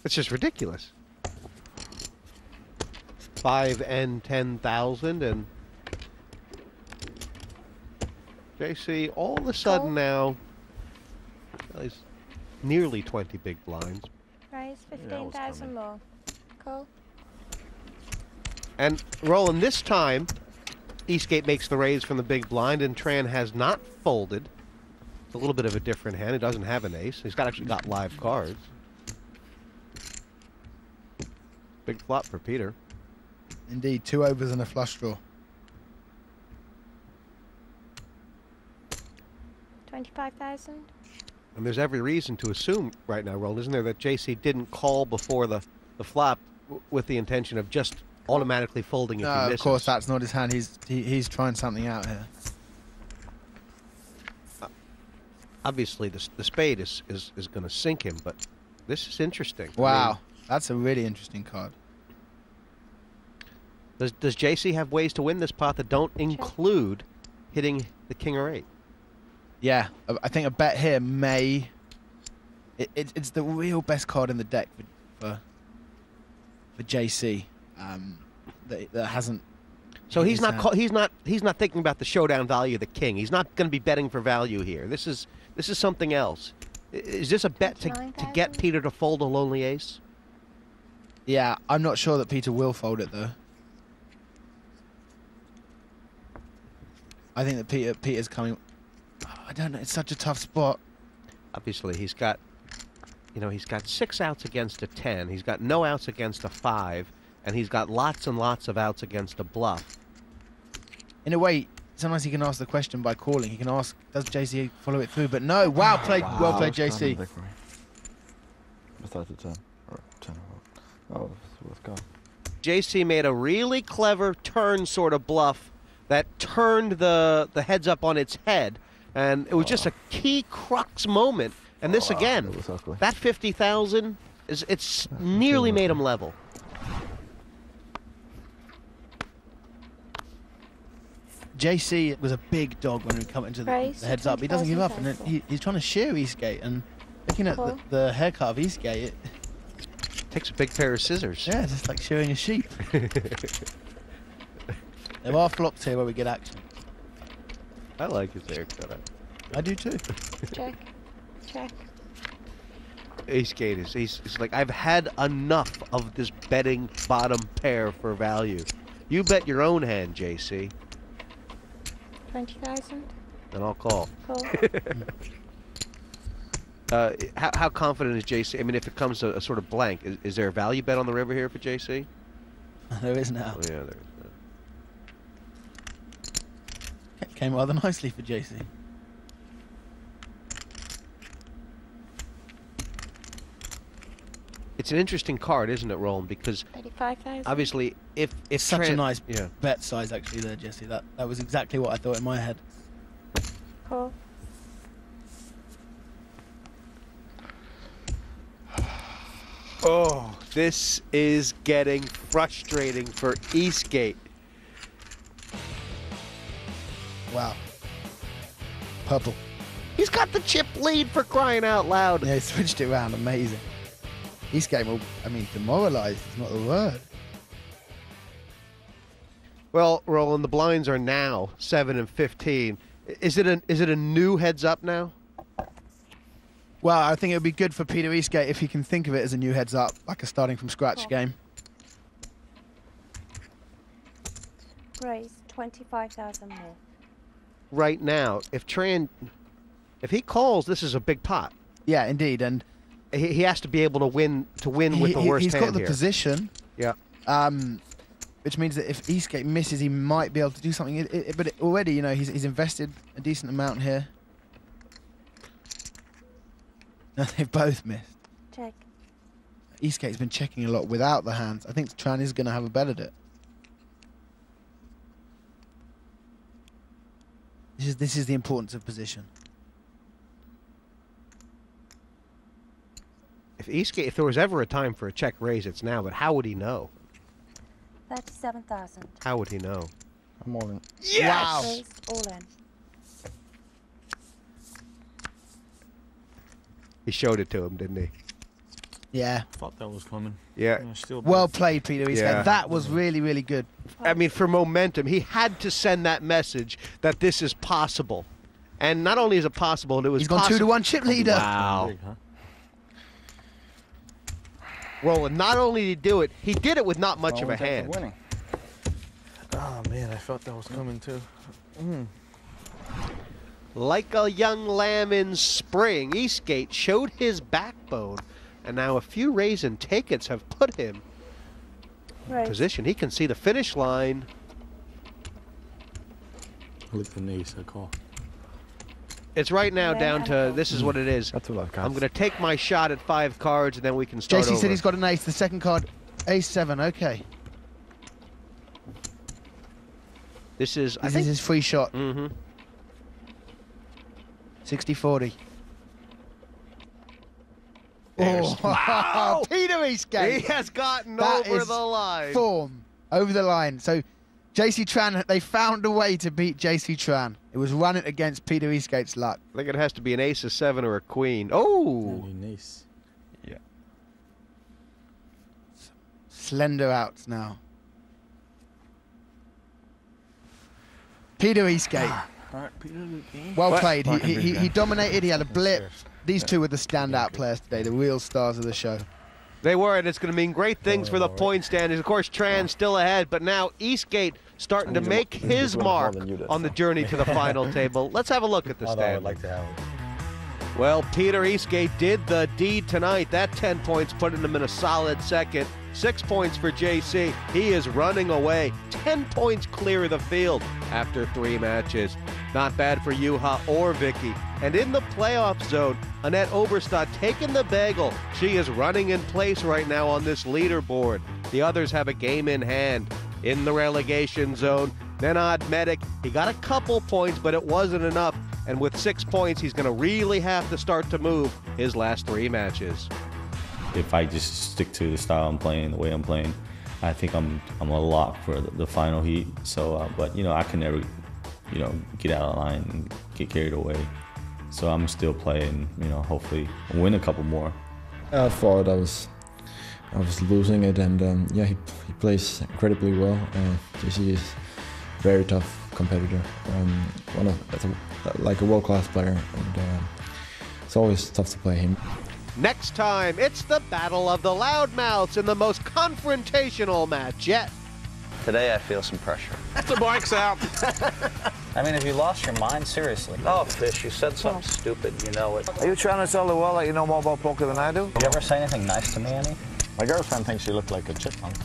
It's just ridiculous. 5 and 10,000, and JC all of a sudden now he's nearly 20 big blinds. Raise 15,000 more. Cool. And Roland, this time, Eastgate makes the raise from the big blind, and Tran has not folded. It's a little bit of a different hand. He doesn't have an ace. He's actually got live cards. Big flop for Peter. Indeed, 2 overs and a flush draw. 25,000. And there's every reason to assume right now, Roland, isn't there, that JC didn't call before the flop with the intention of just automatically folding if he misses. Of course, that's not his hand. He's trying something out here. Obviously, the spade is going to sink him, but this is interesting. Wow, I mean, that's a really interesting card. Does JC have ways to win this pot that don't include hitting the king or 8? Yeah, I think a bet here may... It's the real best card in the deck for JC. That hasn't... So he's not thinking about the showdown value of the king. He's not going to be betting for value here. This is something else. Is this a bet to get Peter to fold a lonely ace? Yeah, I'm not sure that Peter will fold it though. I think that Peter's coming. I don't know. It's such a tough spot. Obviously, he's got 6 outs against a 10. He's got no outs against a 5, and he's got lots and lots of outs against a bluff. In a way, sometimes he can ask the question by calling. He can ask, does JC follow it through? But no. Wow, well played, JC. Besides the 10. Or 10. Oh, let's go. JC made a really clever turn sort of bluff that turned the heads up on its head, and it was just a key crux moment. And this again, that 50,000 it's nearly made him level. JC was a big dog when we come into the heads up. He doesn't give up, and he's trying to shear Eastgate. And looking at the haircut of Eastgate, it takes a big pair of scissors. Yeah, just like shearing a sheep. There are flops here where we get action. I like his haircut. I do too. Check. Check. Eastgate he's like, I've had enough of this betting bottom pair for value. You bet your own hand, JC. 20,000. And I'll call. Cool. How confident is JC? I mean, if it comes to a sort of blank, is there a value bet on the river here for JC? There is now. Oh, yeah, there is. Came rather nicely for JC. It's an interesting card, isn't it, Roland? Because 35,000. obviously, if such a nice bet size actually there, Jesse. That was exactly what I thought in my head. Cool. Oh, this is getting frustrating for Eastgate. Wow. Purple. He's got the chip lead for crying out loud. Yeah, he switched it around. Amazing. Eastgate will, I mean, demoralised is not the word. Well, Roland, the blinds are now 7 and 15. Is it a new heads up now? Well, I think it would be good for Peter Eastgate if he can think of it as a new heads up, like a starting from scratch game. Raise 25,000 more. Right now, if he calls, this is a big pot. Yeah, indeed, and he has to be able to win with the worst hand. He's got the here. position. Yeah. Which means that if Eastgate misses, he might be able to do something. But already, you know, he's invested a decent amount here. No, they've both missed. Check. Eastgate's been checking a lot without the hands. I think Tran is going to have a bet at it. This is the importance of position. If there was ever a time for a check raise, it's now. But how would he know? 37,000. How would he know? I'm all in. Yes! Wow. Raise all in. He showed it to him, didn't he? Yeah. I thought that was coming. Yeah. Still Well played, Peter Eastgate. Yeah. That was really, really good. I mean, for momentum, he had to send that message that this is possible. And not only is it possible, it was He's gone 2-1 chip leader. Wow. Big, huh? Well, and not only did he do it, he did it with not much of a hand. Winning. Oh man, I felt that was coming too. Like a young lamb in spring, Eastgate showed his backbone, and now a few raise and take-its have put him in position. He can see the finish line. Look at the ace, I call. It's right now down to, this is what it is. That's what I've got. I'm going to take my shot at 5 cards, and then we can start JC over. said he's got an ace. The second card, ace-7. Okay. This is, I This think, is his free shot. mm-hmm. 60-40. There's- Oh, Peter Eastgate. He has gotten That over is the line. Form over the line. So JC Tran, they found a way to beat JC Tran. It was running against Peter Eastgate's luck. I think it has to be an ace of 7 or a queen. Oh! Nice. Yeah. Slender outs now. Peter Eastgate. All right, Peter, good game. Well What? played. Fucking He big guy. dominated. He had a blip. sir. These two were the standout players today, the real stars of the show. They were, and it's going to mean great things for the point standings. Of course, Tran's still ahead, but now Eastgate starting to make his mark on the journey to the final table. Let's have a look at the Although I would standings. like to have it. Well, Peter Eastgate did the deed tonight. That 10 points put him in a solid second. 6 points for JC. He is running away. 10 points clear of the field after 3 matches. Not bad for Juha or Vicky. And in the playoff zone, Annette Oberstadt taking the bagel. She is running in place right now on this leaderboard. The others have a game in hand. In the relegation zone, Nenad Medic, he got a couple points, but it wasn't enough. And with 6 points, he's going to really have to start to move his last 3 matches. If I just stick to the style I'm playing, the way I'm playing, I think I'm a lock for the final heat. So, but you know, I can never, you know, get out of line and get carried away. So I'm still playing. You know, hopefully win a couple more. I thought I was losing it, and yeah, he plays incredibly well. JC is a very tough competitor. Like a world-class player, and it's always tough to play him. Next time, it's the battle of the loudmouths in the most confrontational match yet. Today I feel some pressure. The bike's out. I mean, have you lost your mind? Seriously. Oh, Fish, you said something stupid. You know it. Are you trying to tell the world that you know more about poker than I do? You ever say anything nice to me, Annie? My girlfriend thinks you look like a chipmunk.